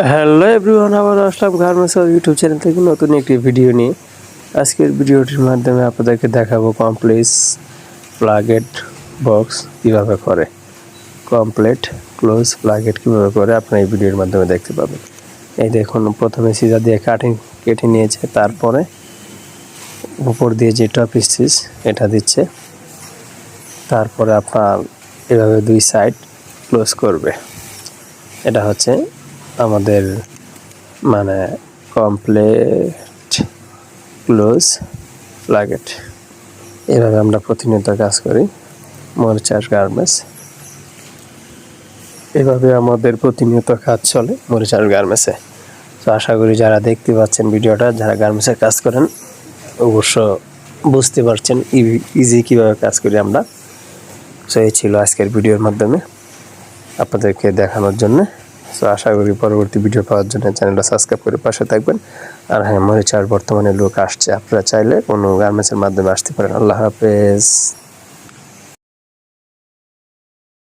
Hello everyone, আবার আসলাম garments YouTube channel থেকে নতুন একটি ভিডিও নিয়ে। আজকের ভিডিওটির মাধ্যমে আপনাদেরকে দেখাবো কমপ্লিট প্লাগেট বক্স কীভাবে করে। কমপ্লিট ক্লোজ প্লাগেট কীভাবে করে আপনারা এই ভিডিওর মাধ্যমে দেখতে পাবেন। এই দেখুন, প্রথমে সিজা দিয়ে কেটে নিয়েছে, তারপরে উপর দিয়ে যে টপ স্টিচ এটা দিচ্ছে, তারপরে আপনার এভাবে দুই সাইড ক্লোজ করবে। এটা হচ্ছে আমাদের মানে কমপ্লিট ক্লোজ প্লাগেট। এভাবে আমরা প্রতিনিয়ত কাজ করি মরিচার গার্মেন্টস। এভাবে আমাদের প্রতিনিয়ত কাজ চলে মরিচার গার্মেন্টসে। তো আশা করি যারা দেখতে পাচ্ছেন ভিডিওটা, যারা গার্মেন্টসে কাজ করেন অবশ্য বুঝতে পারছেন ইজি কীভাবে কাজ করি আমরা। তো এই ছিল আজকের ভিডিওর মাধ্যমে আপনাদেরকে দেখানোর জন্য। সো আশা করি পরবর্তী ভিডিও পাওয়ার জন্য চ্যানেলটা সাবস্ক্রাইব করে পাশে থাকবেন। আর হ্যাঁ, মরিচার বর্তমানে লোক আসছে, আপনারা চাইলে কোনো গার্মেন্টসের মাধ্যমে আসতে পারেন। আল্লাহ হাফেজ।